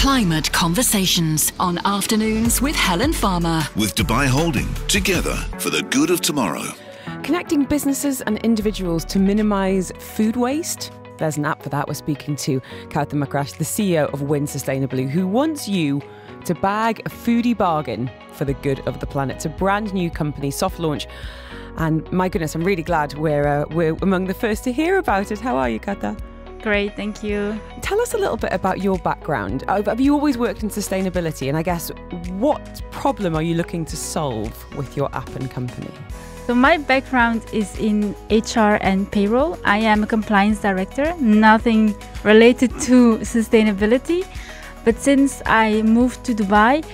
Climate Conversations on Afternoons with Helen Farmer. With Dubai Holding, together for the good of tomorrow. Connecting businesses and individuals to minimise food waste. There's an app for that. We're speaking to Kaoutar Makrache, the CEO of Win Sustainably, who wants you to bag a foodie bargain for the good of the planet. It's a brand new company, soft launch. And my goodness, I'm really glad we're among the first to hear about it. How are you, Kaoutar? Great, thank you. Tell us a little bit about your background. Have you always worked in sustainability? And I guess, what problem are you looking to solve with your app and company? So my background is in HR and payroll. I am a compliance director, nothing related to sustainability. But since I moved to Dubai,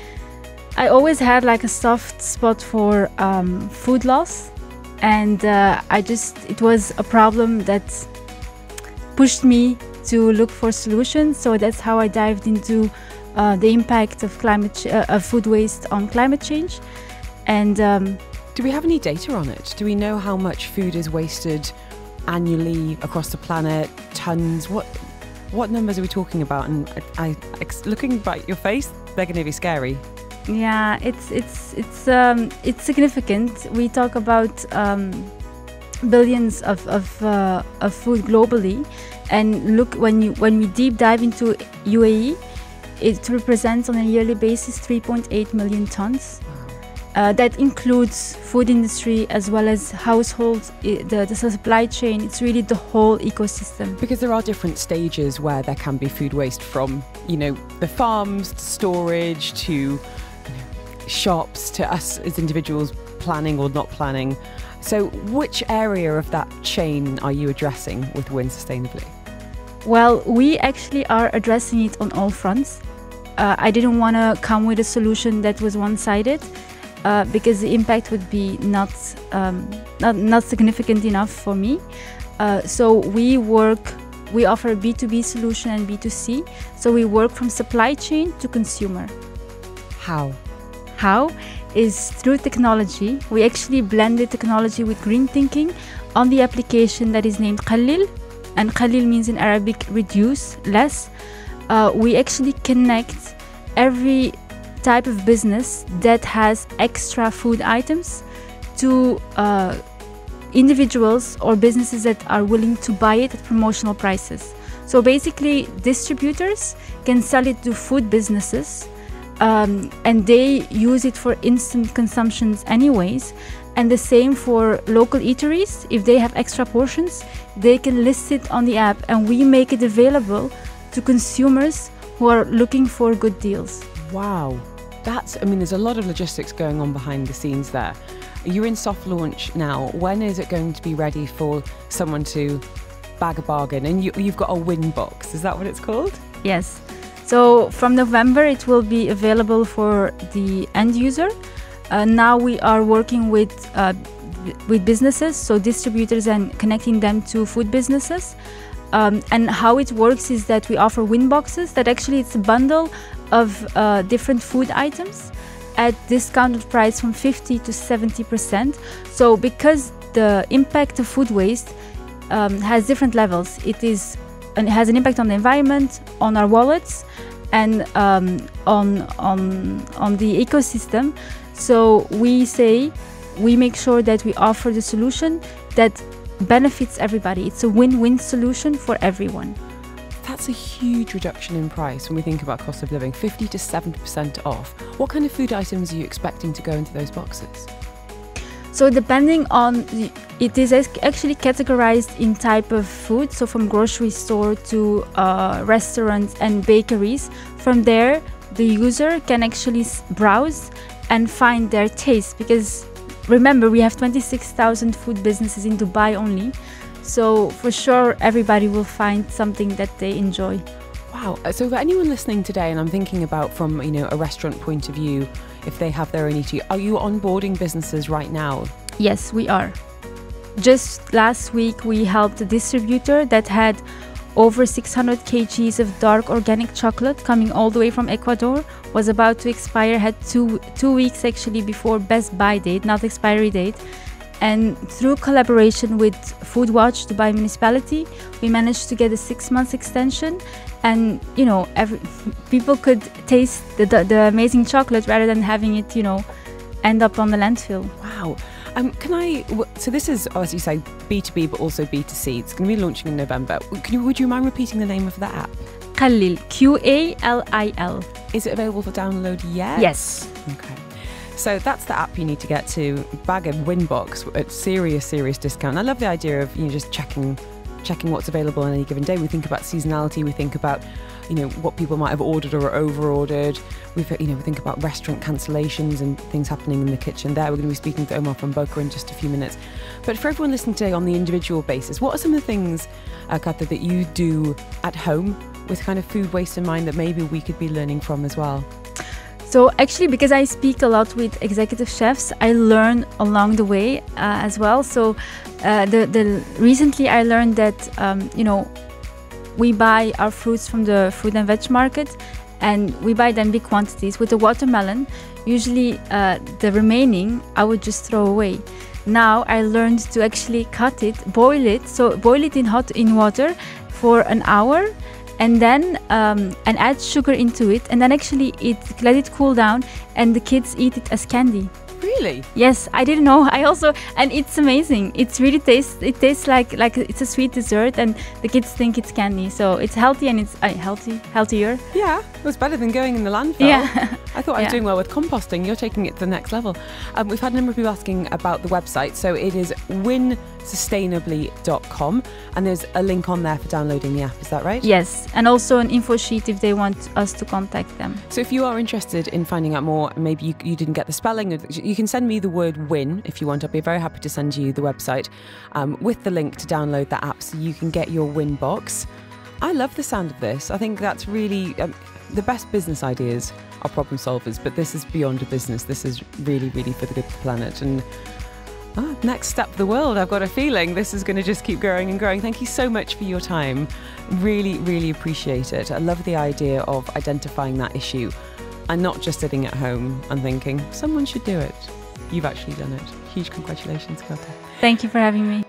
I always had like a soft spot for food loss. And it was a problem that pushed me to look for solutions. So that's how I dived into the impact of food waste on climate change. And do we have any data on it? Do we know how much food is wasted annually across the planet? Tons? What numbers are we talking about? And looking at your face, they're going to be scary. Yeah, it's significant. We talk about billions of food globally, and look, when we deep dive into UAE, it represents on a yearly basis 3.8 million tons. That includes food industry as well as households, the supply chain. It's really the whole ecosystem. Because there are different stages where there can be food waste, from the farms to storage to shops to us as individuals planning or not planning. So which area of that chain are you addressing with Win Sustainably? Well, we actually are addressing it on all fronts. I didn't want to come with a solution that was one-sided because the impact would be not significant enough for me. So we offer a B2B solution and B2C. So we work from supply chain to consumer. How is through technology. We actually blended technology with green thinking on the application that is named Qalil, and Qalil means in Arabic reduce, less. We actually connect every type of business that has extra food items to individuals or businesses that are willing to buy it at promotional prices. So basically, distributors can sell it to food businesses, and they use it for instant consumptions anyways. And the same for local eateries. If they have extra portions, they can list it on the app, and we make it available to consumers who are looking for good deals. Wow. There's a lot of logistics going on behind the scenes there. You're in soft launch now. When is it going to be ready for someone to bag a bargain? And you've got a Winbox, is that what it's called? Yes. So from November, it will be available for the end user. Now we are working with businesses, so distributors, and connecting them to food businesses. And how it works is that we offer Winboxes. That actually it's a bundle of different food items at discounted price from 50 to 70%. So because the impact of food waste has different levels, it has an impact on the environment, on our wallets, and on the ecosystem. So we make sure that we offer the solution that benefits everybody. It's a win-win solution for everyone. That's a huge reduction in price when we think about cost of living, 50 to 70% off. What kind of food items are you expecting to go into those boxes? So depending on, it is actually categorized in type of food. So from grocery store to restaurants and bakeries. From there, the user can actually browse and find their taste, because remember, we have 26,000 food businesses in Dubai only. So for sure, everybody will find something that they enjoy. Wow. So for anyone listening today, and I'm thinking about from a restaurant point of view, if they have their own eatery, are you onboarding businesses right now? Yes, we are. Just last week, we helped a distributor that had over 600 kgs of dark organic chocolate coming all the way from Ecuador, was about to expire, had two weeks actually before best buy date, not expiry date. And through collaboration with Food Watch, Dubai Municipality, we managed to get a 6-month extension and people could taste the amazing chocolate rather than having it end up on the landfill. Wow. So this is, as you say, B2B but also B2C. It's going to be launching in November. Would you mind repeating the name of the app? Kalil, Qalil. Is it available for download yet? Yes. Okay. So that's the app you need to get to. Bag a Winbox at serious discount. And I love the idea of just checking what's available on any given day. We think about seasonality. We think about what people might have ordered or over-ordered. We think about restaurant cancellations and things happening in the kitchen there. We're going to be speaking to Omar from Boca in just a few minutes. But for everyone listening today on the individual basis, what are some of the things, Kaoutar, that you do at home with kind of food waste in mind that maybe we could be learning from as well? So actually, because I speak a lot with executive chefs, I learn along the way as well. So recently I learned that we buy our fruits from the fruit and veg market, and we buy them big quantities. With the watermelon, usually the remaining I would just throw away. Now I learned to actually cut it, boil it. So boil it in water for an hour, and then and add sugar into it, and then actually let it cool down, and the kids eat it as candy. Really? Yes, I didn't know. And it's amazing. It really tastes like it's a sweet dessert, and the kids think it's candy. So it's healthy, and it's healthier. Yeah, it was better than going in the landfill. Yeah. I thought I was doing well with composting. You're taking it to the next level. We've had a number of people asking about the website. So it is winsustainably.com, and there's a link on there for downloading the app. Is that right? Yes, and also an info sheet if they want us to contact them. So if you are interested in finding out more, maybe you didn't get the spelling, you can send me the word win if you want. I'll be very happy to send you the website with the link to download the app so you can get your Winbox. I love the sound of this. I think that's really the best business ideas are problem solvers, but this is beyond a business. This is really for the good of the planet. And next step for the world. I've got a feeling this is going to just keep growing and growing. Thank you so much for your time. Really appreciate it. I love the idea of identifying that issue and not just sitting at home and thinking someone should do it. You've actually done it. Huge congratulations, Kaoutar. Thank you for having me.